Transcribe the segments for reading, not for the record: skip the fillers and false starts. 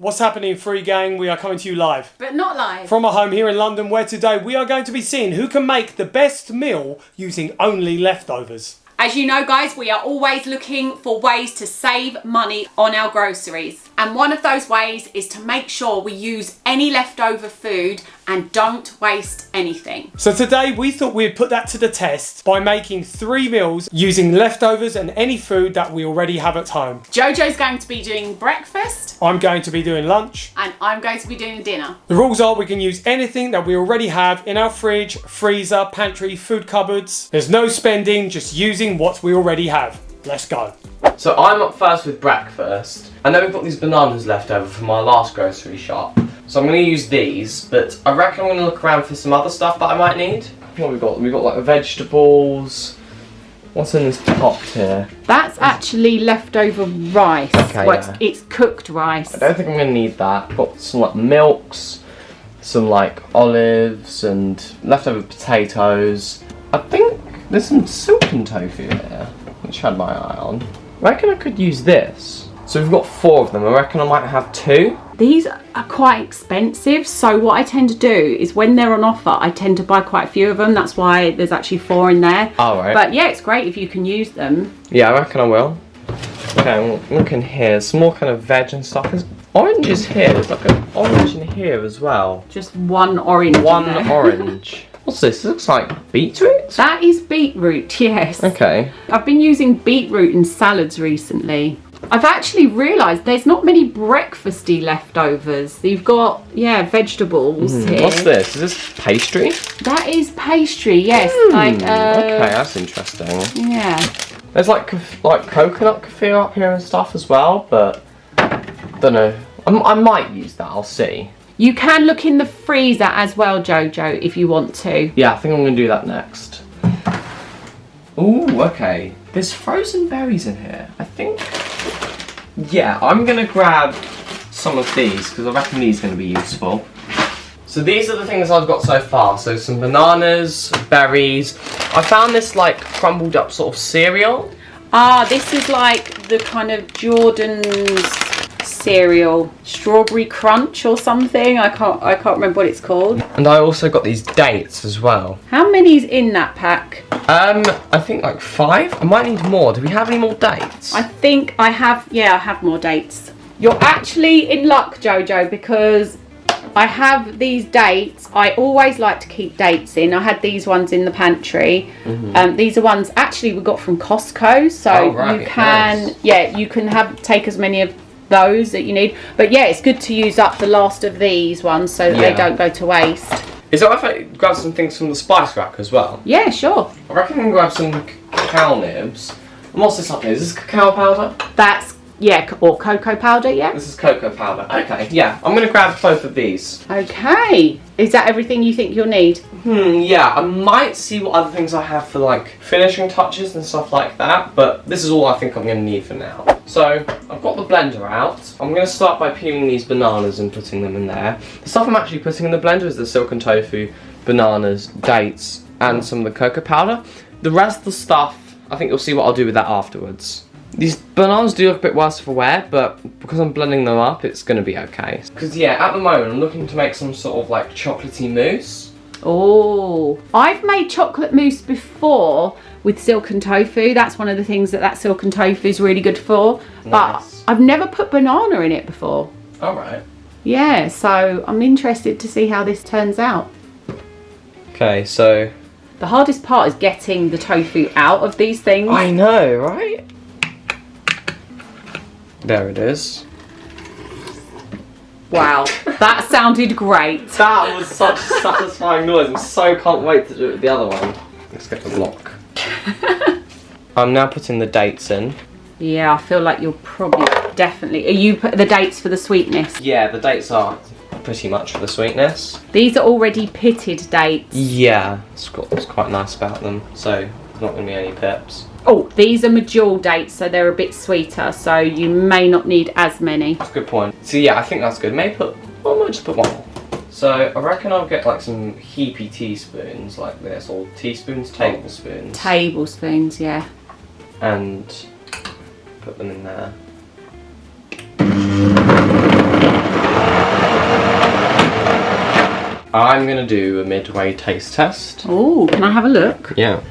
What's happening, Free Gang? We are coming to you live. But not live. From our home here in London, where today we are going to be seeing who can make the best meal using only leftovers. As you know, guys, we are always looking for ways to save money on our groceries. And one of those ways is to make sure we use any leftover food and don't waste anything. So today we thought we'd put that to the test by making 3 meals using leftovers and any food that we already have at home. Jojo's going to be doing breakfast. I'm going to be doing lunch. And I'm going to be doing dinner. The rules are we can use anything that we already have in our fridge, freezer, pantry, food cupboards. There's no spending, just using what we already have. Let's go. So I'm up first with breakfast. I know we've got these bananas left over from our last grocery shop. So I'm going to use these, but I reckon I'm going to look around for some other stuff that I might need. What have we got? We've got like vegetables. What's in this pot here? That's actually leftover rice. Okay, well, yeah. It's cooked rice. I don't think I'm going to need that. Got some like milks, some like olives and leftover potatoes. I think there's some silken tofu here, which I had my eye on. I reckon I could use this. So we've got 4 of them. I reckon I might have 2. These are quite expensive, so what I tend to do is when they're on offer, I tend to buy quite a few of them. That's why there's actually 4 in there. Oh, right. But yeah, it's great if you can use them. Yeah, I reckon I will. Okay, I'm looking here. Some more kind of veg and stuff. There's oranges here. There's like an orange in here as well. Just one orange. One orange. What's this? This looks like beetroot? That is beetroot, yes. Okay. I've been using beetroot in salads recently. I've actually realised there's not many breakfasty leftovers. You've got, yeah, vegetables here. What's this? Is this pastry? That is pastry, yes. Okay, that's interesting. Yeah. There's like coconut kefir up here and stuff as well, but don't know. I might use that. I'll see. You can look in the freezer as well, Jojo, if you want to. Yeah, I think I'm going to do that next. Ooh, okay. There's frozen berries in here. I think... Yeah, I'm going to grab some of these, because I reckon these are going to be useful. So these are the things I've got so far. So some bananas, berries. I found this like crumbled up sort of cereal. Ah, this is like the kind of Jordan's cereal, strawberry crunch or something. I can't remember what it's called. And I also got these dates as well. How many's in that pack? I think like 5. I might need more. Do we have any more dates? I think I have, yeah, I have more dates. You're actually in luck, Jojo, because I have these dates. I always like to keep dates in. I had these ones in the pantry. These are ones actually we got from Costco, so you can, nice. Yeah, you can take as many of those that you need. But yeah, it's good to use up the last of these ones so that they don't go to waste. Is it alright if I grab some things from the spice rack as well? Yeah, sure. I reckon I can grab some cacao nibs. And what's this up here? Is this cacao powder? That's, yeah, or cocoa powder, yeah. This is cocoa powder. Okay, yeah. I'm going to grab both of these. Okay. Is that everything you think you'll need? Yeah. I might see what other things I have for like finishing touches and stuff like that. But this is all I think I'm going to need for now. So, I've got the blender out. I'm going to start by peeling these bananas and putting them in there. The stuff I'm actually putting in the blender is the silken tofu, bananas, dates, and some of the cocoa powder. The rest of the stuff, I think you'll see what I'll do with that afterwards. These bananas do look a bit worse for wear, but because I'm blending them up, it's going to be okay. Because yeah, at the moment, I'm looking to make some sort of like chocolatey mousse. Oh, I've made chocolate mousse before with silken tofu. That's one of the things that silken tofu is really good for. Nice. But I've never put banana in it before. Alright. Yeah, so I'm interested to see how this turns out. Okay, so... The hardest part is getting the tofu out of these things. I know, right? There it is. Wow, that sounded great. That was such a satisfying noise. I so can't wait to do it with the other one. Let's get the block. I'm now putting the dates in. Yeah, I feel like you'll probably definitely... Are you put the dates for the sweetness? Yeah, the dates are pretty much for the sweetness. These are already pitted dates. Yeah, it's quite nice about them. So there's not going to be any pips. Oh, these are medjool dates, so they're a bit sweeter, so you may not need as many. That's a good point. So yeah, I think that's good. I might just put 1 more. So I reckon I'll get like some heapy teaspoons like this, or teaspoons, tablespoons. Tablespoons, yeah. And put them in there. I'm gonna do a midway taste test. Oh, can I have a look? Yeah.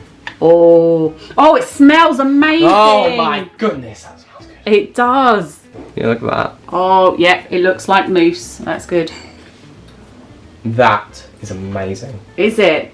Oh, it smells amazing. Oh my goodness, that smells good. It does. Yeah, look at that. Oh, yeah, it looks like mousse. That's good. That is amazing. Is it?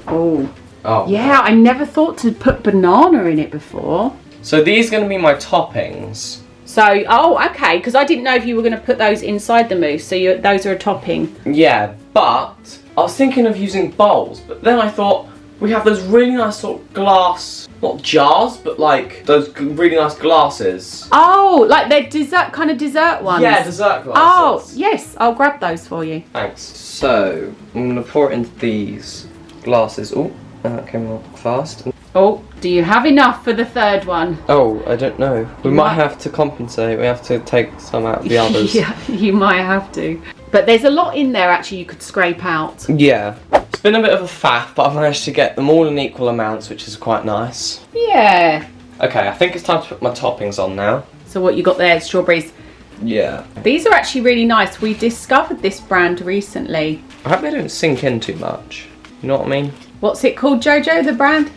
Oh. Oh. Yeah, I never thought to put banana in it before. So these are going to be my toppings. So, okay, because I didn't know if you were going to put those inside the mousse, so those are a topping. Yeah, but I was thinking of using bowls, but then I thought we have those really nice sort of glass, not jars, but like those really nice glasses. Oh, like they're kind of dessert ones? Yeah, dessert glasses. Oh, yes, I'll grab those for you. Thanks. So, I'm going to pour it into these glasses. Oh, that came out fast. Oh, do you have enough for the third one? Oh, I don't know. We might have to compensate. We have to take some out of the others. Yeah, you might have to. But there's a lot in there actually you could scrape out. Yeah. It's been a bit of a faff, but I've managed to get them all in equal amounts, which is quite nice. Yeah. Okay, I think it's time to put my toppings on now. So what you got there, strawberries. Yeah. These are actually really nice. We discovered this brand recently. I hope they don't sink in too much. You know what I mean? What's it called, Jojo, the brand?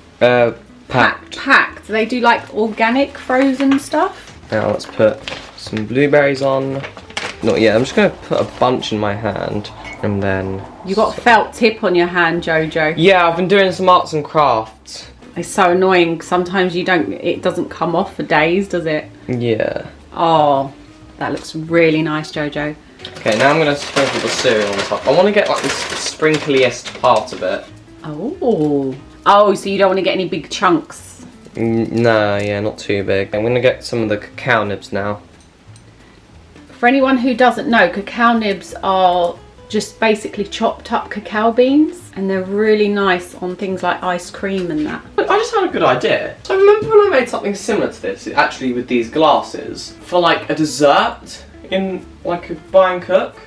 Packed. Packed. They do like organic frozen stuff. Now let's put some blueberries on. Not yet, I'm just going to put a bunch in my hand and then... You got a felt tip on your hand, Jojo. Yeah, I've been doing some arts and crafts. It's so annoying. Sometimes it doesn't come off for days, does it? Yeah. Oh, that looks really nice, Jojo. Okay, now I'm going to sprinkle the cereal on top. I want to get like this sprinkliest part of it. Oh, so you don't want to get any big chunks? No, yeah, not too big. I'm going to get some of the cacao nibs now. For anyone who doesn't know, cacao nibs are just basically chopped up cacao beans, and they're really nice on things like ice cream and that. I just had a good idea. So remember when I made something similar to this, actually with these glasses, for like a dessert in like a buy and cook?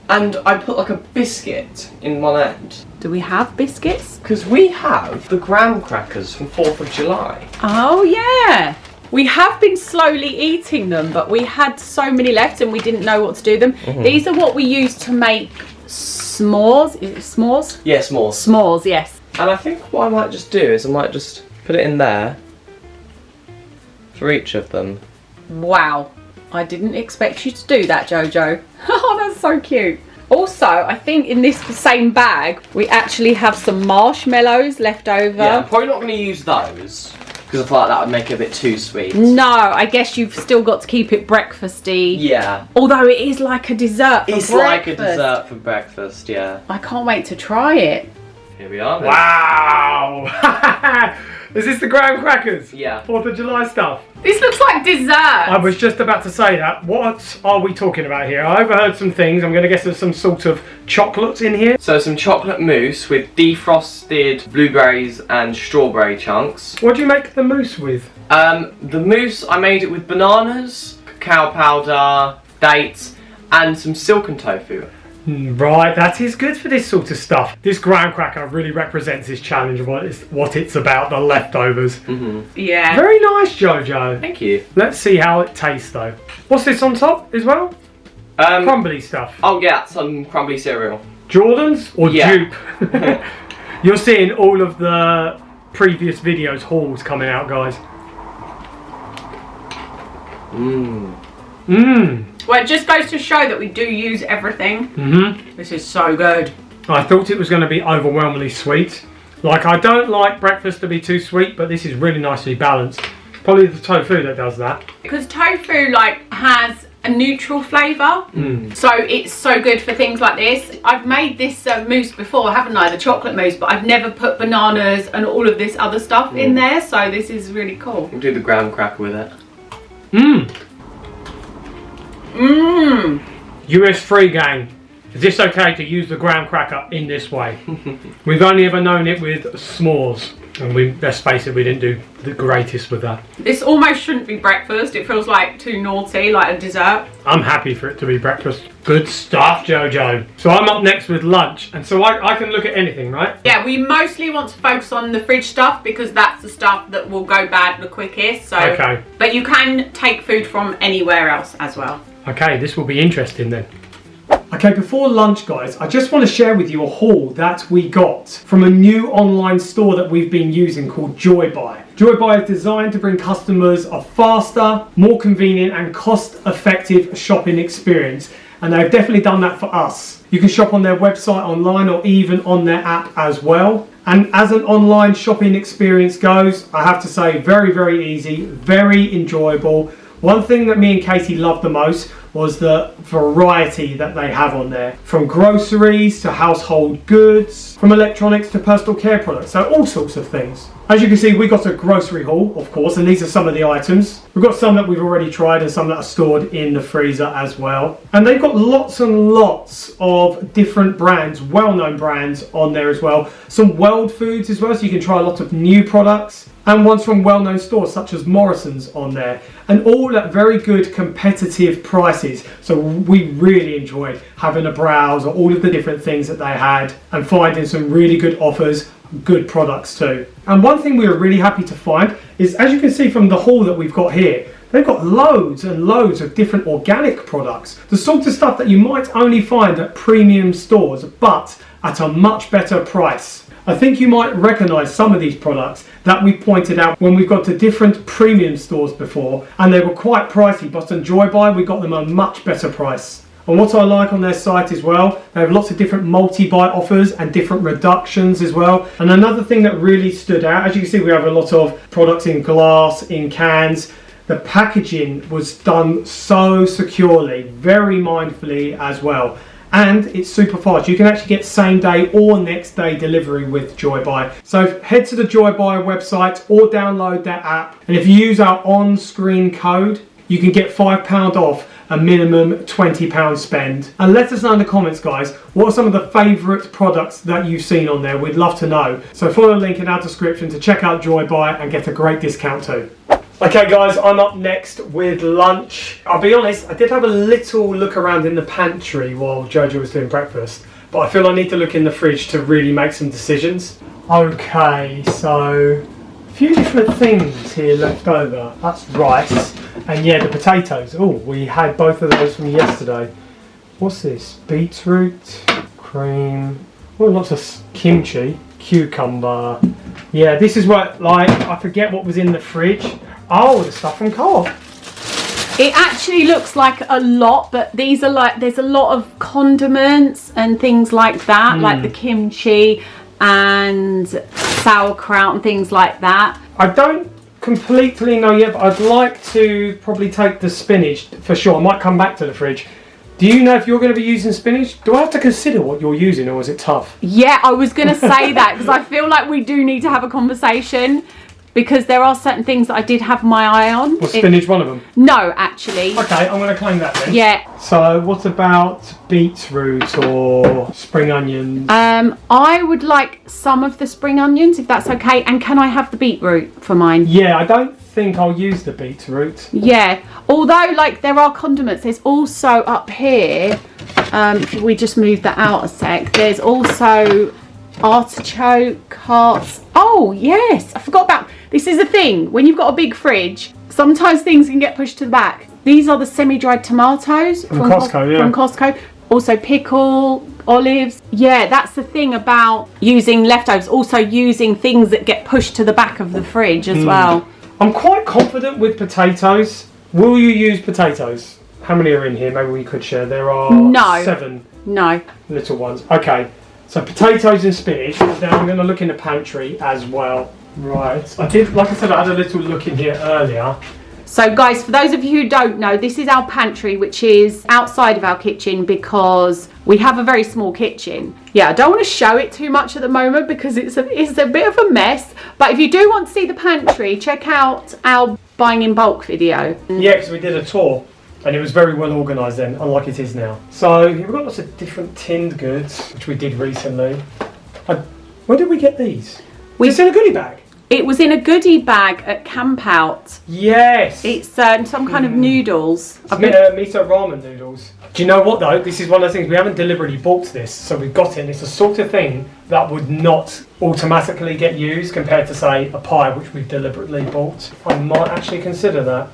And I put like a biscuit in one end. Do we have biscuits? Because we have the graham crackers from 4th of July. Oh yeah. We have been slowly eating them, but we had so many left and we didn't know what to do with them. These are what we use to make s'mores. Is it s'mores? Yeah, s'mores. S'mores, yes. And I think what I might just do is I might just put it in there for each of them. Wow. I didn't expect you to do that, Jojo. Oh, that's so cute. Also, I think in this same bag, we actually have some marshmallows left over. Yeah, I'm probably not going to use those because I feel like that would make it a bit too sweet. No, I guess you've still got to keep it breakfasty. Yeah. Although it is like a dessert for It's breakfast. like a dessert for breakfast, yeah. I can't wait to try it. Here we are then. Wow! Is this the graham crackers? Yeah. 4th of July stuff. This looks like dessert. I was just about to say that. What are we talking about here? I overheard some things. I'm going to guess there's some sort of chocolates in here. So some chocolate mousse with defrosted blueberries and strawberry chunks. What do you make the mousse with? The mousse, I made it with bananas, cacao powder, dates, and some silken tofu. Right, that is good for this sort of stuff. This graham cracker really represents this challenge of what it's about, the leftovers. Yeah. Very nice, Jojo. Thank you. Let's see how it tastes though. What's this on top as well? Crumbly stuff. Oh yeah, some crumbly cereal. Jordans or Yeah. Jupe? You're seeing all of the previous videos hauls coming out, guys. Well, it just goes to show that we do use everything. This is so good. I thought it was going to be overwhelmingly sweet. Like, I don't like breakfast to be too sweet, but this is really nicely balanced. Probably the tofu that does that. Because tofu has a neutral flavour, so it's so good for things like this. I've made this mousse before, haven't I? The chocolate mousse, but I've never put bananas and all of this other stuff in there, so this is really cool. We'll do the graham cracker with it. US FreeGang. Is this okay to use the graham cracker in this way? We've only ever known it with s'mores. And let's face it, we didn't do the greatest with that. This almost shouldn't be breakfast. It feels like too naughty, like a dessert. I'm happy for it to be breakfast. Good stuff, Jojo. So I'm up next with lunch, and so I can look at anything, right? Yeah, we mostly want to focus on the fridge stuff because that's the stuff that will go bad the quickest. So, Okay. But you can take food from anywhere else as well. Okay, this will be interesting then. Okay, Okay, before lunch guys, I just want to share with you a haul that we got from a new online store that we've been using called Joybuy. Joybuy is designed to bring customers a faster, more convenient and cost-effective shopping experience, and they've definitely done that for us. You can shop on their website online or even on their app as well. And as an online shopping experience goes, I have to say very, very easy, very enjoyable. One thing that me and Katie loved the most was the variety that they have on there. From groceries to household goods, from electronics to personal care products, so all sorts of things. As you can see, we got a grocery haul, of course, and these are some of the items. We've got some that we've already tried and some that are stored in the freezer as well. And they've got lots and lots of different brands, well-known brands on there as well. Some world foods as well, so you can try a lot of new products. And ones from well-known stores such as Morrison's on there. And all at very good competitive prices. So we really enjoyed having a browse of all of the different things that they had and finding some really good offers, good products too. And one thing we were really happy to find is, as you can see from the haul that we've got here, they've got loads and loads of different organic products. The sort of stuff that you might only find at premium stores, but at a much better price. I think you might recognise some of these products that we pointed out when we've got to different premium stores before, and they were quite pricey, but on Joybuy we got them at a much better price. And what I like on their site as well, they have lots of different multi-buy offers and different reductions as well. And another thing that really stood out, as you can see, we have a lot of products in glass, in cans. The packaging was done so securely, very mindfully as well. And it's super fast. You can actually get same day or next day delivery with Joybuy. So head to the Joybuy website or download their app. And if you use our on-screen code, you can get £5 off a minimum £20 spend. And let us know in the comments, guys, what are some of the favourite products that you've seen on there? We'd love to know. So follow the link in our description to check out Joybuy and get a great discount too. Okay guys, I'm up next with lunch. I'll be honest, I did have a little look around in the pantry while Jojo was doing breakfast, but I feel I need to look in the fridge to really make some decisions. Okay, so a few different things here left over. That's rice, and yeah, the potatoes. Oh, we had both of those from yesterday. What's this? Beetroot, cream, oh, lots of kimchi, cucumber. Yeah, this is what, like, I forget what was in the fridge. Oh, the stuff from Co-op. It actually looks like a lot, but these are like, there's a lot of condiments and things like that, like the kimchi and sauerkraut and things like that. I don't completely know yet, but I'd like to probably take the spinach for sure. I might come back to the fridge. Do you know if you're going to be using spinach? Do I have to consider what you're using, or is it tough? Yeah, I was going to say that because I feel like we do need to have a conversation, because there are certain things that I did have my eye on. Was spinach one of them? No, actually. Okay, I'm going to claim that then. Yeah. So what about beetroot or spring onions? I would like some of the spring onions, if that's okay. And can I have the beetroot for mine? Yeah, I don't think I'll use the beetroot. Yeah, although like there are condiments. There's also up here, if we just move that out a sec, there's also artichoke hearts. Oh yes, I forgot about, this is a thing when you've got a big fridge, sometimes things can get pushed to the back. These are the semi-dried tomatoes from Costco. Yeah, from Costco. Also pickle, olives. Yeah, that's the thing about using leftovers, also using things that get pushed to the back of the fridge as well. I'm quite confident with potatoes. Will you use potatoes? How many are in here? Maybe we could share. There are 7 little ones. Okay, so potatoes and spinach. Then I'm going to look in the pantry as well. Right, I did, like I said, I had a little look in here earlier. So guys, for those of you who don't know, this is our pantry, which is outside of our kitchen because we have a very small kitchen. Yeah, I don't want to show it too much at the moment because it's a bit of a mess. But if you do want to see the pantry, check out our buying in bulk video. Yeah, because we did a tour and it was very well organised then, unlike it is now. So we've got lots of different tinned goods, which we did recently. Where did we get these? It's in a goodie bag. It was in a goodie bag at Camp Out. Yes. It's some kind of noodles. Miso ramen noodles. Do you know what though? This is one of the things, we haven't deliberately bought this, so we've got it, and it's the sort of thing that would not automatically get used compared to say a pie, which we've deliberately bought. I might actually consider that.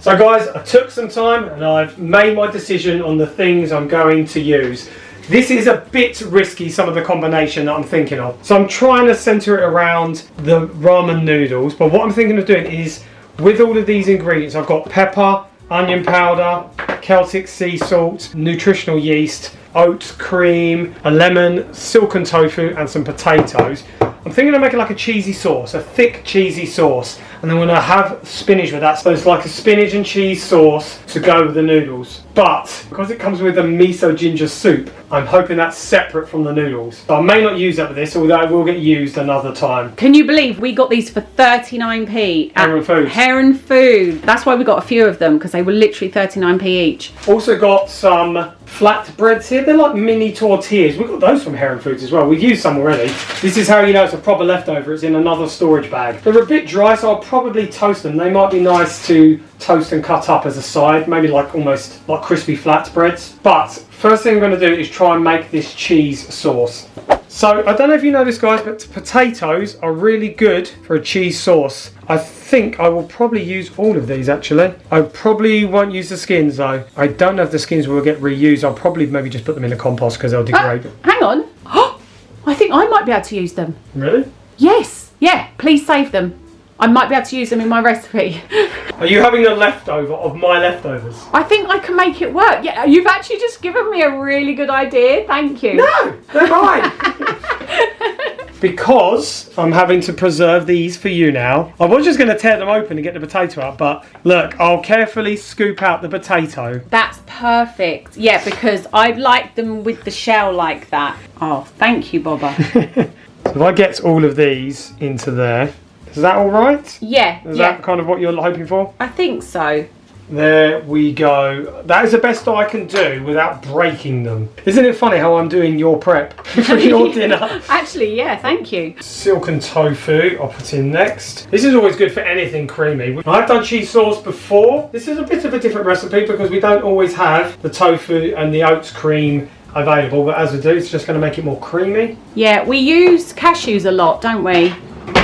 So guys, I took some time and I've made my decision on the things I'm going to use. This is a bit risky, some of the combination that I'm thinking of. So I'm trying to centre it around the ramen noodles, but what I'm thinking of doing is, with all of these ingredients, I've got pepper, onion powder, Celtic sea salt, nutritional yeast, oat cream, a lemon, silken tofu and some potatoes. I'm thinking of making like a cheesy sauce, a thick cheesy sauce, and then I'm going to have spinach with that, so it's like a spinach and cheese sauce to go with the noodles. But because it comes with a miso ginger soup, I'm hoping that's separate from the noodles. So I may not use that with this, although it will get used another time. Can you believe we got these for 39p at Heron Foods. Heron Food. That's why we got a few of them, because they were literally 39p each. Also got some flat breads here. They're like mini tortillas. We got those from Heron Foods as well. We've used some already. This is how you know it's a proper leftover. It's in another storage bag. They're a bit dry, so I'll probably toast them. They might be nice to toast and cut up as a side, maybe like almost like crispy flatbreads. But first thing I'm going to do is try and make this cheese sauce. So I don't know if you know this, guys, but potatoes are really good for a cheese sauce. I think I will probably use all of these actually. I probably won't use the skins though. I don't know if the skins will get reused. I'll probably maybe just put them in the compost because they'll degrade. Hang on. I think I might be able to use them. Really? Yes. Yeah, please save them. I might be able to use them in my recipe. Are you having a leftover of my leftovers? I think I can make it work. Yeah, you've actually just given me a really good idea. Thank you. No, they're mine. Because I'm having to preserve these for you now. I was just going to tear them open and get the potato out, but look, I'll carefully scoop out the potato. That's perfect. Yeah, because I like them with the shell like that. Oh, thank you, Bobba. So if I get all of these into there, is that all right? Yeah. Is that kind of what you're hoping for? I think so. There we go. That is the best I can do without breaking them. Isn't it funny how I'm doing your prep for your dinner? Actually, yeah, thank you. Silken tofu I'll put in next. This is always good for anything creamy. I've done cheese sauce before. This is a bit of a different recipe because we don't always have the tofu and the oats cream available, but as we do, it's just going to make it more creamy. Yeah, we use cashews a lot, don't we?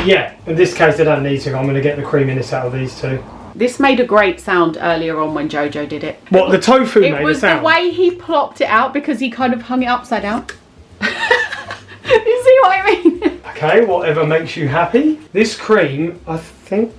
Yeah, in this case they don't need to. I'm going to get the creaminess out of these two. This made a great sound earlier on when Jojo did it. What, the tofu made a sound? It was the way he plopped it out because he kind of hung it upside down. You see what I mean? Okay, whatever makes you happy. This cream, I think,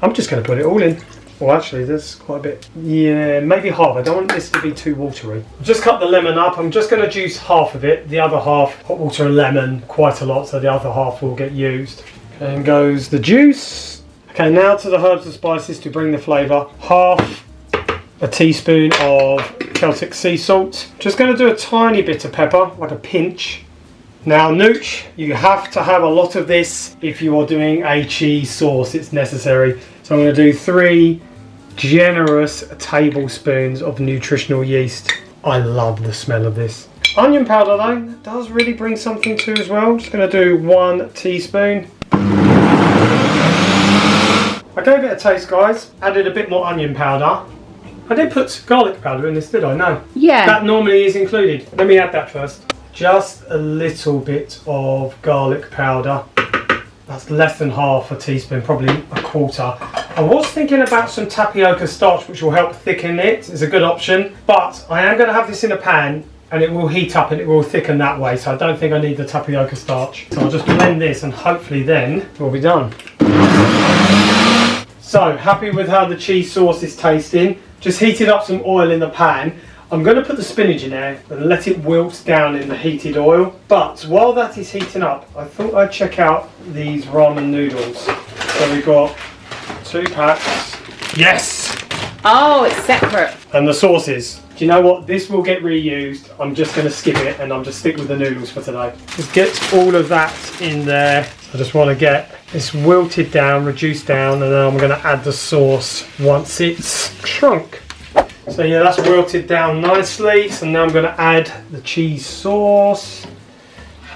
I'm just going to put it all in. Well, actually, there's quite a bit. Yeah, maybe half. I don't want this to be too watery. Just cut the lemon up. I'm just going to juice half of it. The other half, hot water and lemon, quite a lot, so the other half will get used. Okay, and goes the juice. Okay, now to the herbs and spices to bring the flavour. Half a teaspoon of Celtic sea salt. Just going to do a tiny bit of pepper, like a pinch. Now, nooch, you have to have a lot of this if you are doing a cheese sauce. It's necessary. So I'm going to do 3 generous tablespoons of nutritional yeast. I love the smell of this. Onion powder though, that does really bring something to as well. Just going to do 1 teaspoon. I gave it a taste, guys. Added a bit more onion powder. I didn't put garlic powder in this, did I? No. Yeah. That normally is included. Let me add that first. Just a little bit of garlic powder. That's less than half a teaspoon, probably a quarter. I was thinking about some tapioca starch, which will help thicken it. It's a good option. But I am going to have this in a pan and it will heat up and it will thicken that way. So I don't think I need the tapioca starch. So I'll just blend this and hopefully then we'll be done. So, happy with how the cheese sauce is tasting. Just heated up some oil in the pan. I'm going to put the spinach in there and let it wilt down in the heated oil. But while that is heating up, I thought I'd check out these ramen noodles. So we've got 2 packs. Yes! Oh, it's separate. And the sauces. Do you know what? This will get reused. I'm just going to skip it and I'll just stick with the noodles for today. Just get all of that in there. I just want to get this wilted down, reduced down, and then I'm going to add the sauce once it's shrunk. So yeah, that's wilted down nicely. So now I'm going to add the cheese sauce.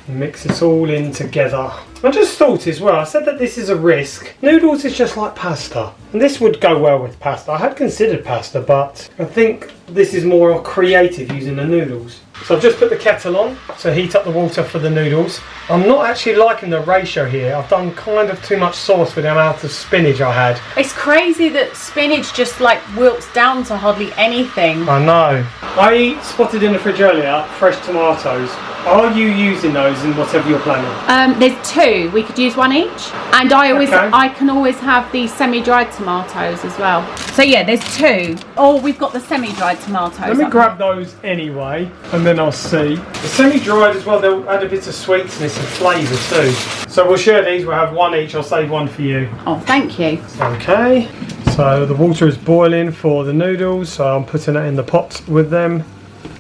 Mix it all in together. I just thought as well, I said that this is a risk. Noodles is just like pasta. And this would go well with pasta. I had considered pasta, but I think this is more creative using the noodles. So I've just put the kettle on to heat up the water for the noodles. I'm not actually liking the ratio here. I've done kind of too much sauce with the amount of spinach I had. It's crazy that spinach just like wilts down to hardly anything. I know. I spotted in the fridge earlier fresh tomatoes. Are you using those in whatever you're planning? There's two. We could use one each. And Okay. I can always have the semi-dried tomatoes as well. So yeah, there's two. Or we've got the semi-dried tomatoes. Let me grab those anyway, and then I'll see. The semi-dried as well, they'll add a bit of sweetness and flavour too. So we'll share these, we'll have one each, I'll save one for you. Oh, thank you. Okay, so the water is boiling for the noodles, so I'm putting it in the pot with them.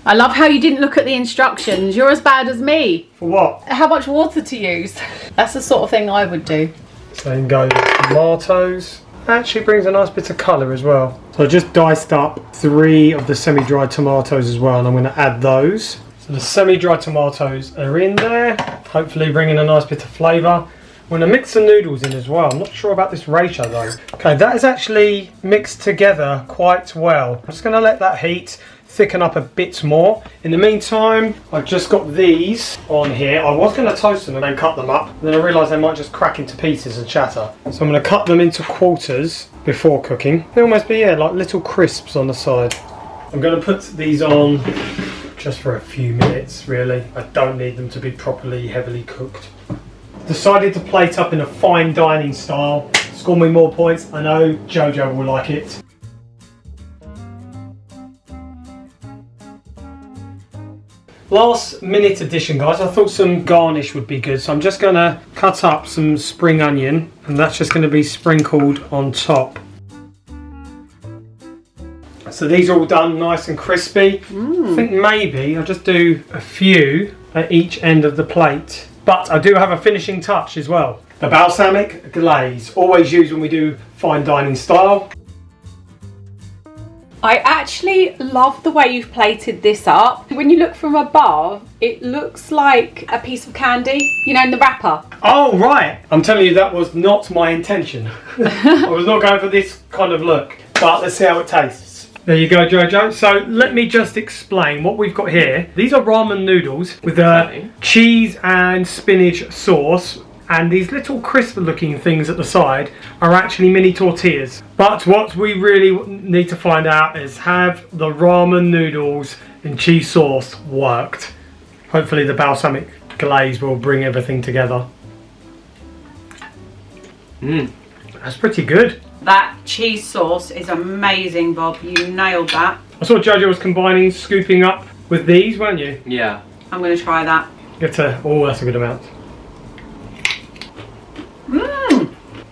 I love how you didn't look at the instructions. You're as bad as me. For what? How much water to use. That's the sort of thing I would do. Then go the tomatoes. Actually brings a nice bit of colour as well. So I just diced up 3 of the semi-dried tomatoes as well, and I'm going to add those. So the semi-dried tomatoes are in there, hopefully bringing a nice bit of flavour. I'm going to mix the noodles in as well. I'm not sure about this ratio though. Okay, that is actually mixed together quite well. I'm just going to let that heat thicken up a bit more. In the meantime, I've just got these on here. I was going to toast them and then cut them up, then I realised they might just crack into pieces and shatter. So I'm going to cut them into quarters before cooking. They almost be, yeah, like little crisps on the side. I'm going to put these on just for a few minutes, really. I don't need them to be properly heavily cooked. Decided to plate up in a fine dining style. Score me more points. I know Jojo will like it. Last minute addition, guys. I thought some garnish would be good, so I'm just going to cut up some spring onion, and that's just going to be sprinkled on top. So these are all done nice and crispy. I think maybe I'll just do a few at each end of the plate. But I do have a finishing touch as well. The balsamic glaze, always used when we do fine dining style. I actually love the way you've plated this up. When you look from above, it looks like a piece of candy, you know, in the wrapper. Oh, right. I'm telling you, that was not my intention. I was not going for this kind of look. But let's see how it tastes. There you go, Jojo. So let me just explain what we've got here. These are ramen noodles with a cheese and spinach sauce. And these little crisp looking things at the side are actually mini tortillas. But what we really need to find out is, have the ramen noodles and cheese sauce worked? Hopefully the balsamic glaze will bring everything together. That's pretty good. That cheese sauce is amazing, Bob. You nailed that. I saw Jojo was combining scooping up with these, weren't you? Yeah. I'm going to try that. Oh, that's a good amount.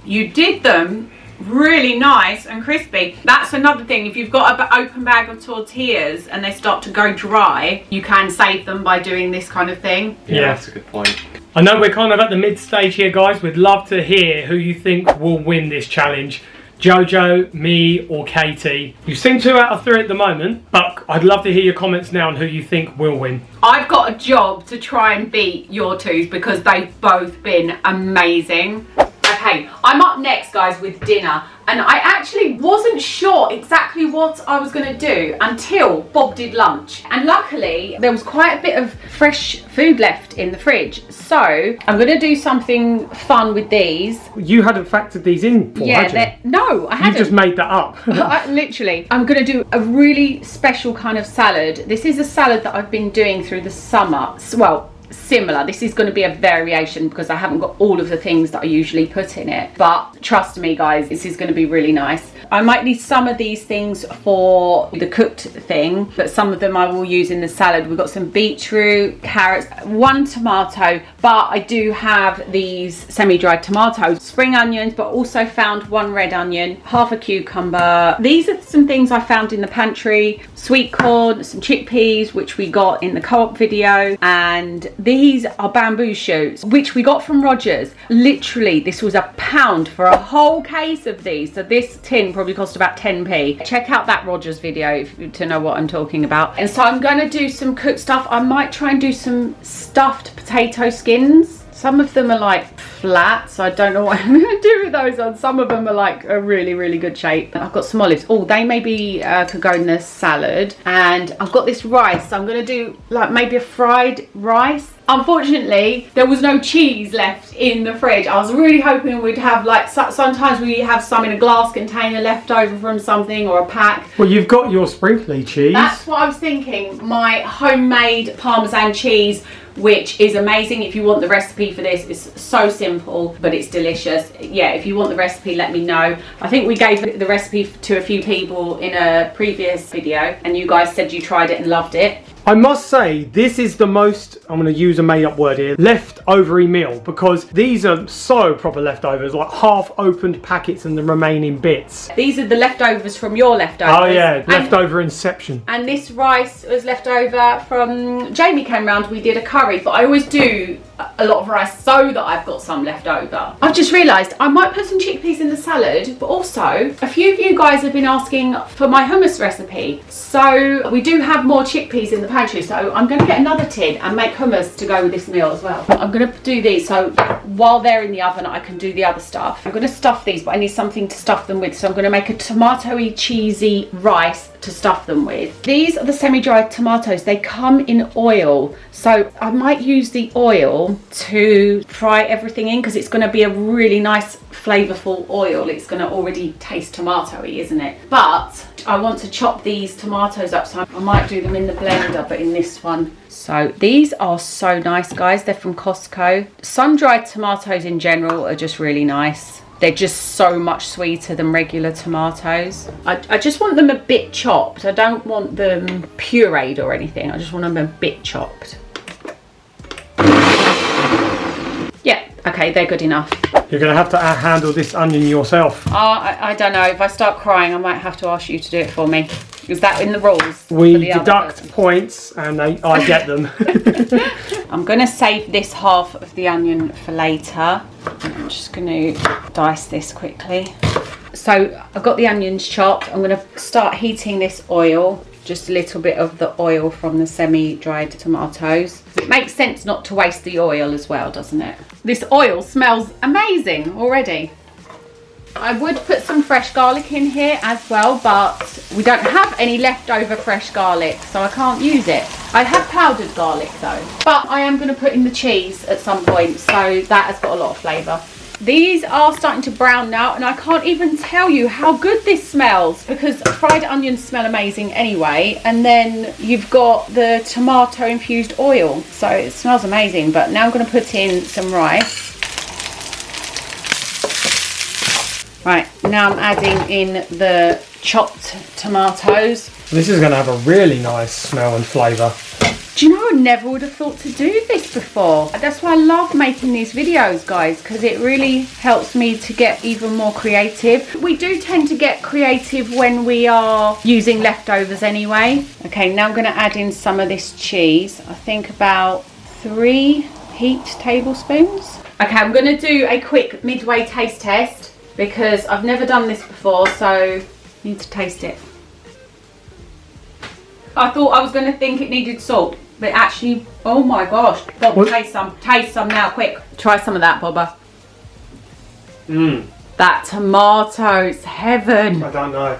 You did them really nice and crispy. That's another thing. If you've got an open bag of tortillas and they start to go dry, you can save them by doing this kind of thing. Yeah, That's a good point. I know we're kind of at the mid stage here, guys. We'd love to hear who you think will win this challenge. Jojo, me, or Katie. You've seen 2 out of 3 at the moment, but I'd love to hear your comments now on who you think will win. I've got a job to try and beat your twos because they've both been amazing. Okay, I'm up next, guys, with dinner, and I actually wasn't sure exactly what I was going to do until Bob did lunch. And luckily, there was quite a bit of fresh food left in the fridge, so I'm going to do something fun with these. You hadn't factored these in before, had you? No, I hadn't. You just made that up. Literally. I'm going to do a really special kind of salad. This is a salad that I've been doing through the summer. Well, similar. This is going to be a variation because I haven't got all of the things that I usually put in it, but trust me, guys, this is going to be really nice. I might need some of these things for the cooked thing, but some of them I will use in the salad. We've got some beetroot, carrots, 1 tomato, but I do have these semi-dried tomatoes, spring onions, but also found 1 red onion, half a cucumber. These are some things I found in the pantry: sweet corn, some chickpeas, which we got in the co-op video, and these are bamboo shoots, which we got from Rogers. Literally, this was £1 for a whole case of these. So this tin probably cost about 10p. Check out that Rogers video to know what I'm talking about. And so I'm going to do some cooked stuff. I might try and do some stuffed potato skins. Some of them are like flat, so I don't know what I'm going to do with those on. Some of them are like a really, really good shape. I've got some olives. Oh, they maybe could go in the salad. And I've got this rice. So I'm going to do like maybe a fried rice. Unfortunately, there was no cheese left in the fridge. I was really hoping we'd have like, sometimes we have some in a glass container left over from something or a pack. Well, you've got your sprinkly cheese. That's what I was thinking. My homemade Parmesan cheese, which is amazing. If you want the recipe for this, it's so simple, but it's delicious. Yeah, if you want the recipe, let me know. I think we gave the recipe to a few people in a previous video, and you guys said you tried it and loved it. I must say, this is the most, I'm going to use a made-up word here, leftovery meal, because these are so proper leftovers, like half-opened packets and the remaining bits. These are the leftovers from your leftovers. Oh yeah, leftover inception. And this rice was left over from Jamie came round. We did a curry, but I always do a lot of rice so that I've got some left over. I've just realised I might put some chickpeas in the salad, but also a few of you guys have been asking for my hummus recipe. So we do have more chickpeas in the pantry, so I'm going to get another tin and make hummus to go with this meal as well. I'm going to do these so while they're in the oven I can do the other stuff. I'm going to stuff these, but I need something to stuff them with, so I'm going to make a tomatoey cheesy rice to stuff them with. These are the semi-dried tomatoes. They come in oil, so I might use the oil to fry everything in because it's going to be a really nice flavourful oil. It's going to already taste tomatoey, isn't it? But I want to chop these tomatoes up, so I might do them in the blender, but in this one. So these are so nice, guys. They're from Costco. Sun-dried tomatoes in general are just really nice. They're just so much sweeter than regular tomatoes. I just want them a bit chopped. I don't want them pureed or anything. I just want them a bit chopped. Yeah, okay, they're good enough. You're going to have to handle this onion yourself. I don't know. If I start crying, I might have to ask you to do it for me. Is that in the rules? We deduct points and I get them. I'm going to save this half of the onion for later. I'm just going to dice this quickly. So I've got the onions chopped. I'm going to start heating this oil. Just a little bit of the oil from the semi-dried tomatoes. It makes sense not to waste the oil as well, doesn't it? This oil smells amazing already. I would put some fresh garlic in here as well, but we don't have any leftover fresh garlic, so I can't use it. I have powdered garlic though, but I am going to put in the cheese at some point, so that has got a lot of flavour. These are starting to brown now, and I can't even tell you how good this smells, because fried onions smell amazing anyway, and then you've got the tomato infused oil, so it smells amazing. But now I'm going to put in some rice. Right, now I'm adding in the chopped tomatoes. This is going to have a really nice smell and flavour. Do you know, I never would have thought to do this before. That's why I love making these videos, guys, because it really helps me to get even more creative. We do tend to get creative when we are using leftovers anyway. Okay, now I'm going to add in some of this cheese. I think about 3 heaped tablespoons. Okay, I'm going to do a quick midway taste test because I've never done this before, so I need to taste it. I thought I was going to think it needed salt, but actually, oh my gosh. Bob, taste some. Taste some now, quick. Try some of that, Bobba. Mmm. That tomato's heaven. I don't know.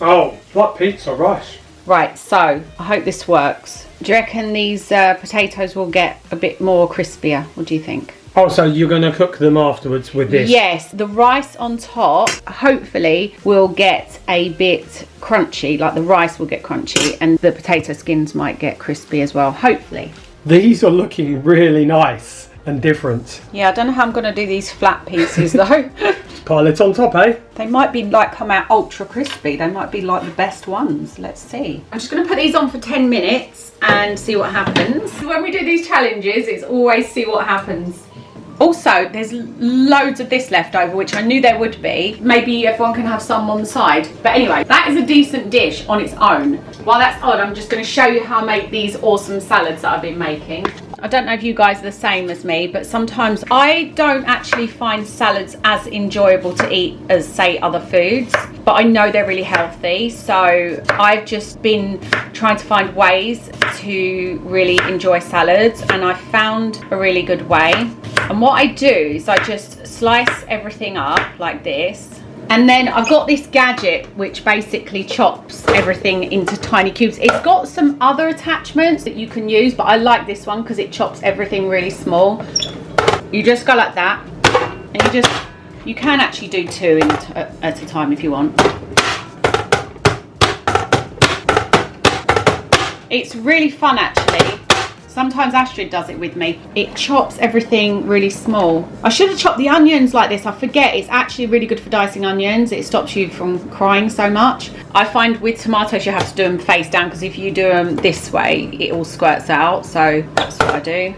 Oh, what pizza rice. Right, so I hope this works. Do you reckon these potatoes will get a bit more crispier? What do you think? Oh, so you're going to cook them afterwards with this? Yes, the rice on top hopefully will get a bit crunchy, like the rice will get crunchy and the potato skins might get crispy as well, hopefully. These are looking really nice and different. Yeah, I don't know how I'm going to do these flat pieces though. Just pile it on top, eh? They might be like come out ultra crispy. They might be like the best ones. Let's see. I'm just going to put these on for 10 minutes and see what happens. When we do these challenges, it's always see what happens. Also, there's loads of this left over, which I knew there would be. Maybe everyone can have some on the side. But anyway, that is a decent dish on its own. While that's on, I'm just going to show you how I make these awesome salads that I've been making. I don't know if you guys are the same as me, but sometimes I don't actually find salads as enjoyable to eat as, say, other foods. But I know they're really healthy, so I've just been trying to find ways to really enjoy salads, and I found a really good way. And what I do is I just slice everything up like this. And then I've got this gadget which basically chops everything into tiny cubes. It's got some other attachments that you can use, but I like this one because it chops everything really small. You just go like that, and you can actually do two at a time if you want. It's really fun actually. Sometimes Astrid does it with me. It chops everything really small. I should have chopped the onions like this. I forget. It's actually really good for dicing onions. It stops you from crying so much. I find with tomatoes you have to do them face down, because if you do them this way it all squirts out. So that's what I do.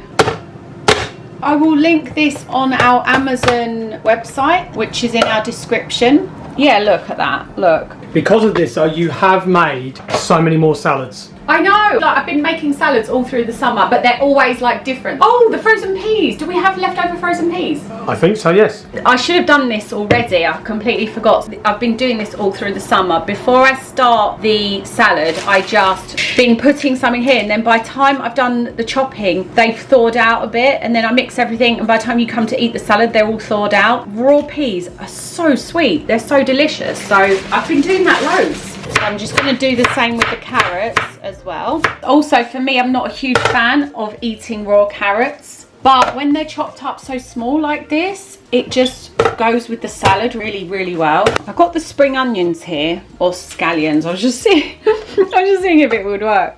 I will link this on our Amazon website, which is in our description. Yeah, look at that. Look. Because of this, though, you have made so many more salads. I know, like I've been making salads all through the summer, but they're always like different. Oh, the frozen peas. Do we have leftover frozen peas? I think so, yes. I should have done this already. I completely forgot. I've been doing this all through the summer. Before I start the salad, I just been putting something here, and then by the time I've done the chopping, they've thawed out a bit, and then I mix everything, and by the time you come to eat the salad, they're all thawed out. Raw peas are so sweet. They're so delicious. So I've been doing that loads. I'm just going to do the same with the carrots as well. Also, for me, I'm not a huge fan of eating raw carrots, but when they're chopped up so small like this, it just goes with the salad really, really well. I've got the spring onions here, or scallions. I was just seeing if it would work.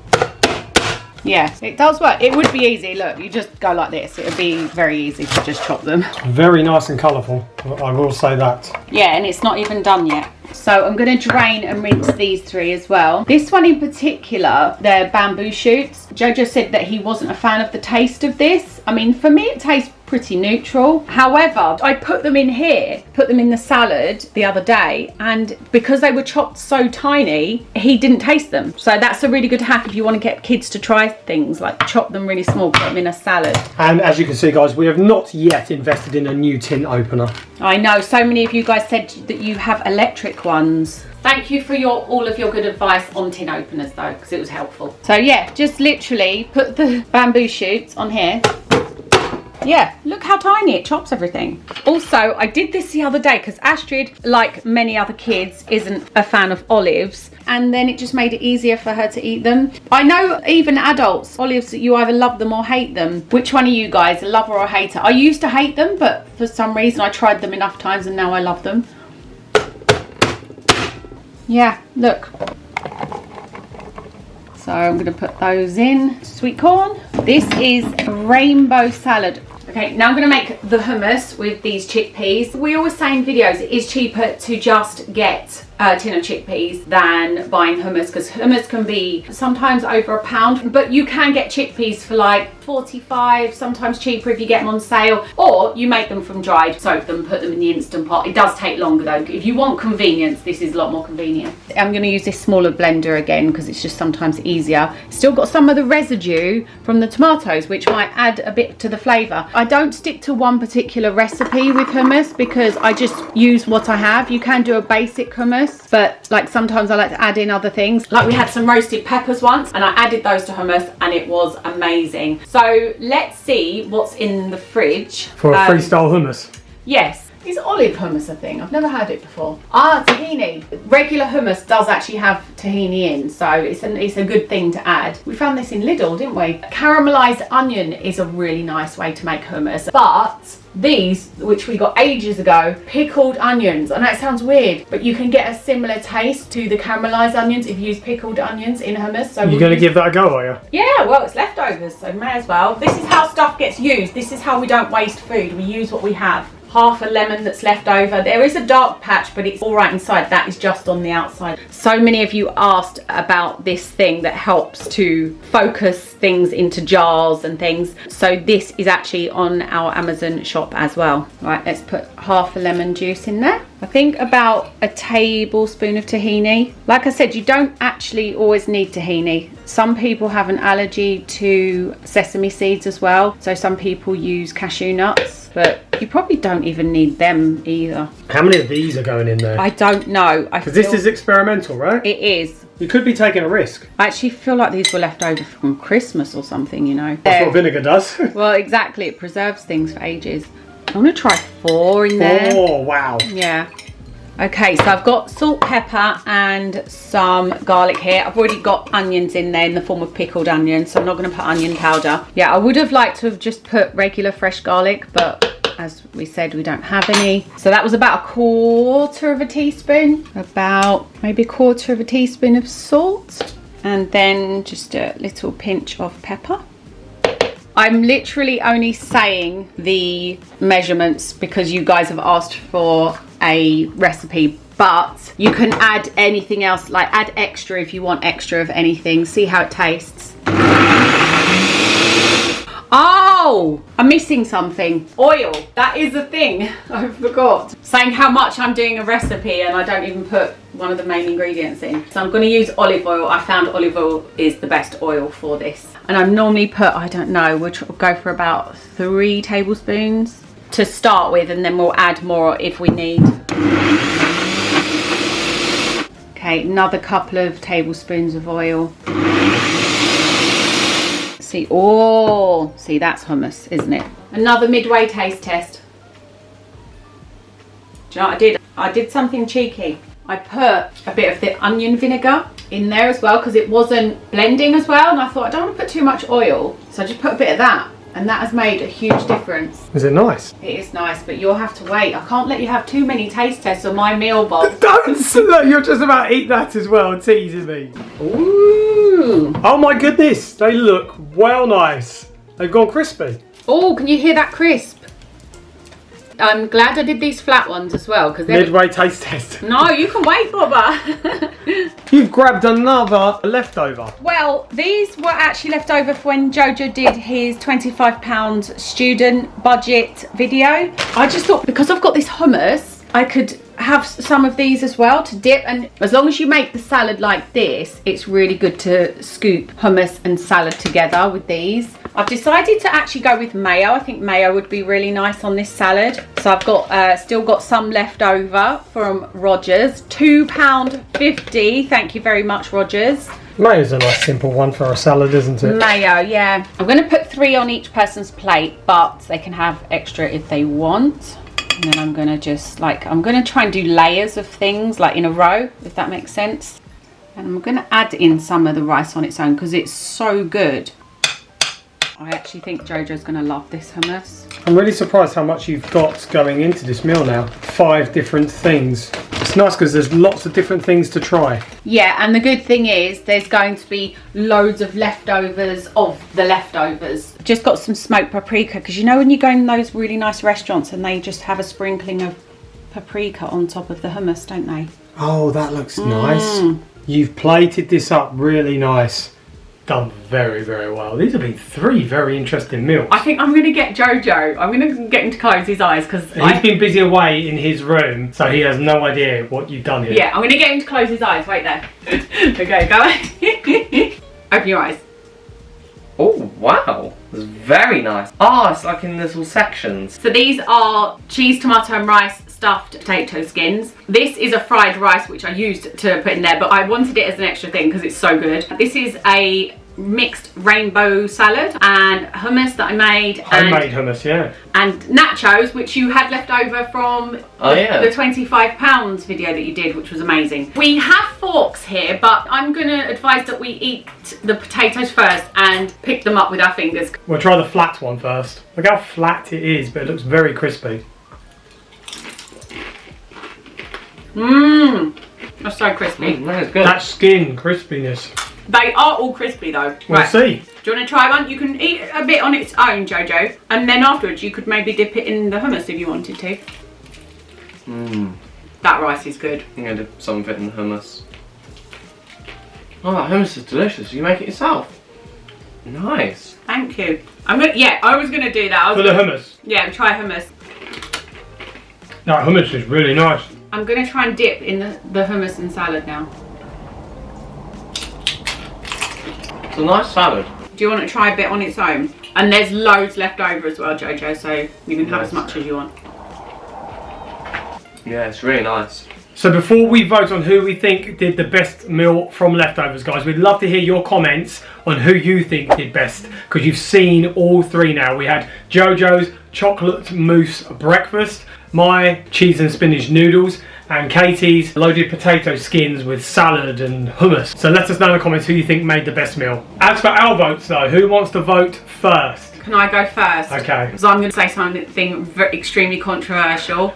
Yeah, it does work. It would be easy. Look, you just go like this. It would be very easy to just chop them. Very nice and colourful, I will say that. Yeah, and it's not even done yet. So I'm going to drain and rinse these three as well. This one in particular, they're bamboo shoots. Jojo said that he wasn't a fan of the taste of this. I mean, for me, it tastes pretty neutral. However, I put them in here, put them in the salad the other day, and because they were chopped so tiny, he didn't taste them. So that's a really good hack if you want to get kids to try things, like chop them really small, put them in a salad. And as you can see, guys, we have not yet invested in a new tin opener. I know, so many of you guys said that you have electric ones. Thank you for all of your good advice on tin openers though, because it was helpful. So yeah, just literally put the bamboo shoots on here. Yeah, look how tiny it chops everything. Also, I did this the other day because Astrid, like many other kids, isn't a fan of olives, and then it just made it easier for her to eat them. I know even adults, olives, you either love them or hate them. Which one are you guys, a lover or a hater? I used to hate them, but for some reason I tried them enough times and now I love them. Yeah, look. So I'm going to put those in. Sweet corn. This is rainbow salad. Okay, now I'm going to make the hummus with these chickpeas. We always say in videos it is cheaper to just get a tin of chickpeas than buying hummus, because hummus can be sometimes over £1, but you can get chickpeas for like 45, sometimes cheaper if you get them on sale, or you make them from dried, soak them, put them in the Instant Pot. It does take longer though. If you want convenience, this is a lot more convenient. I'm going to use this smaller blender again because it's just sometimes easier. Still got some of the residue from the tomatoes, which might add a bit to the flavour. I don't stick to one particular recipe with hummus because I just use what I have. You can do a basic hummus, but like sometimes I like to add in other things. Like we had some roasted peppers once and I added those to hummus and it was amazing. So let's see what's in the fridge. For a freestyle hummus? Yes. Is olive hummus a thing? I've never had it before. Ah, tahini. Regular hummus does actually have tahini in, so it's a good thing to add. We found this in Lidl, didn't we? Caramelized onion is a really nice way to make hummus, but these, which we got ages ago, pickled onions. I know it sounds weird, but you can get a similar taste to the caramelized onions if you use pickled onions in hummus. So you're going to give that a go, are you? Yeah, well, it's leftovers, so may as well. This is how stuff gets used. This is how we don't waste food. We use what we have. half a lemon that's left over. There is a dark patch, but it's all right inside. That is just on the outside. So many of you asked about this thing that helps to focus things into jars and things. So this is actually on our Amazon shop as well. Right, let's put half a lemon juice in there. I think about a tablespoon of tahini. Like I said, you don't actually always need tahini. Some people have an allergy to sesame seeds as well. So some people use cashew nuts, but you probably don't even need them either. How many of these are going in there? I don't know. Because this is experimental, right? It is. You could be taking a risk. I actually feel like these were left over from Christmas or something, you know. That's what vinegar does. Well, exactly. It preserves things for ages. I'm going to try 4 in there. Oh, wow. Yeah. Okay, so I've got salt, pepper and some garlic here. I've already got onions in there in the form of pickled onions, so I'm not going to put onion powder. Yeah, I would have liked to have just put regular fresh garlic, but as we said, we don't have any. So that was about 1/4 teaspoon, about maybe 1/4 teaspoon of salt, and then just a little pinch of pepper. I'm literally only saying the measurements because you guys have asked for a recipe, but you can add anything else, like add extra if you want extra of anything. See how it tastes. Oh, I'm missing something. Oil. That is a thing. I forgot. Saying how much I'm doing a recipe and I don't even put one of the main ingredients in. So I'm going to use olive oil. I found olive oil is the best oil for this. And I normally put, I don't know, we'll go for about 3 tablespoons to start with, and then we'll add more if we need. Okay, another couple of tablespoons of oil. See, oh, see, that's hummus, isn't it? Another midway taste test. Do you know what I did? I did something cheeky. I put a bit of the onion vinegar in there as well because it wasn't blending as well, and I thought I don't want to put too much oil, so I just put a bit of that, and that has made a huge difference. Is it nice? It is nice, but you'll have to wait. I can't let you have too many taste tests on my meal bowl. Don't! Look, you're just about to eat that as well, teasing me. Ooh. Oh my goodness, they look well nice. They've gone crispy. Oh, can you hear that crisp? I'm glad I did these flat ones as well because midway taste test. No, you can wait, Bobba. You've grabbed another leftover. Well, these were actually left over for when Jojo did his £25 student budget video. I just thought because I've got this hummus, I could have some of these as well to dip, and as long as you make the salad like this, it's really good to scoop hummus and salad together with these. I've decided to actually go with mayo. I think mayo would be really nice on this salad. So I've got still got some left over from Rogers. £2.50. Thank you very much, Rogers. Mayo's a nice simple one for a salad, isn't it? Mayo, yeah. I'm going to put 3 on each person's plate, but they can have extra if they want. And then I'm going to just I'm going to try and do layers of things like in a row, if that makes sense. And I'm going to add in some of the rice on its own because it's so good. I actually think Jojo's going to love this hummus. I'm really surprised how much you've got going into this meal now. 5 different things. It's nice because there's lots of different things to try. Yeah, and the good thing is there's going to be loads of leftovers of the leftovers. Just got some smoked paprika because you know when you go in those really nice restaurants and they just have a sprinkling of paprika on top of the hummus, don't they? Oh, that looks nice. You've plated this up really nice. Done very, very well. These have been 3 very interesting meals. I think I'm going to get Jojo. I'm going to get him to close his eyes because he's been busy away in his room, so he has no idea what you've done here. Yeah, I'm going to get him to close his eyes. Wait there. Okay, go. Open your eyes. Oh, wow. It's very nice. Oh, it's like in little sections. So these are cheese, tomato and rice stuffed potato skins. This is a fried rice which I used to put in there, but I wanted it as an extra thing because it's so good. This is a mixed rainbow salad and hummus that I made. Homemade hummus, yeah. And nachos, which you had left over from the £25 video that you did, which was amazing. We have forks here, but I'm going to advise that we eat the potatoes first and pick them up with our fingers. We'll try the flat one first. Look how flat it is, but it looks very crispy. Mmm, that's so crispy. That is good. That skin crispiness. They are all crispy though. We'll see. Do you want to try one? You can eat a bit on its own, Jojo, and then afterwards you could maybe dip it in the hummus if you wanted to. That rice is good. I'm gonna dip some of it in the hummus. Oh, that hummus is delicious. You make it yourself. Nice. Thank you. Yeah, I was gonna do that. For the hummus. Yeah, try hummus. No, hummus is really nice. I'm gonna try and dip in the hummus and salad now. It's a nice salad. Do you want to try a bit on its own? And there's loads left over as well, Jojo, so you can have as much as you want. Yeah, it's really nice. So before we vote on who we think did the best meal from leftovers, guys, we'd love to hear your comments on who you think did best, because you've seen all three now. We had Jojo's chocolate mousse breakfast, my cheese and spinach noodles, and Katie's loaded potato skins with salad and hummus. So let us know in the comments who you think made the best meal. As for our votes though, who wants to vote first? Can I go first? Okay. Because I'm going to say something extremely controversial.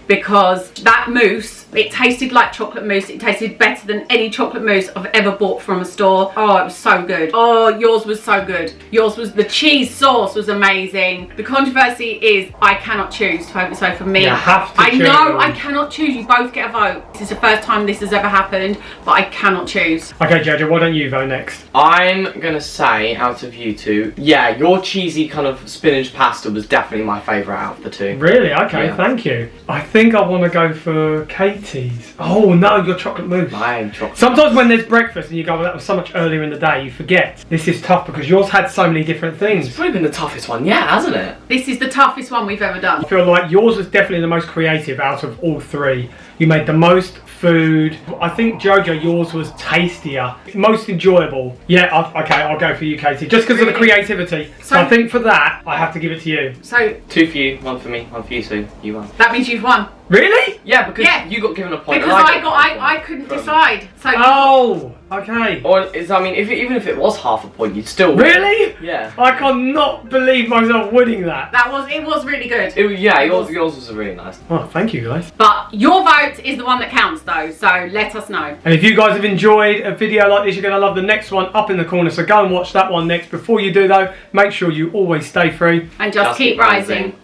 Because that mousse, it tasted like chocolate mousse. It tasted better than any chocolate mousse I've ever bought from a store. Oh, it was so good. Oh, yours was so good. Yours was, the cheese sauce was amazing. The controversy is I cannot choose. So for me, You have to I choose. know I cannot choose. You both get a vote. This is the first time this has ever happened, but I cannot choose. Okay, Jojo, why don't you vote next? I'm gonna say, out of you two, yeah, your cheesy kind of spinach pasta was definitely my favourite out of the two. Really? Okay, Yeah. thank you. I think I want to go for Katie's. Oh no, your chocolate mousse. Mine chocolate. Sometimes when there's breakfast and you go, well, that was so much earlier in the day, you forget. This is tough because yours had so many different It's things. probably been the toughest one, yeah, hasn't it? This is the toughest one we've ever done. I feel like yours was definitely the most creative out of all three. You made the most food. I think Jojo, yours was tastier, most enjoyable. Yeah, okay, I'll go for you, Katie, just because of the creativity. So I think for that, I have to give it to you. So 2 for you, 1 for me, 1 for you, so you won. that means you've won. Really? Yeah, because Yeah. you got given a point. Because and I couldn't decide. So Oh, okay. Or is, I mean, even if it was half a point, you'd still win. Really? Yeah. I cannot believe myself winning that. it was really good. Yours was really nice. Oh, thank you guys. But your vote is the one that counts though, so let us know. And if you guys have enjoyed a video like this, you're going to love the next one up in the corner. So go and watch that one next. Before you do though, make sure you always stay free. And just keep rising.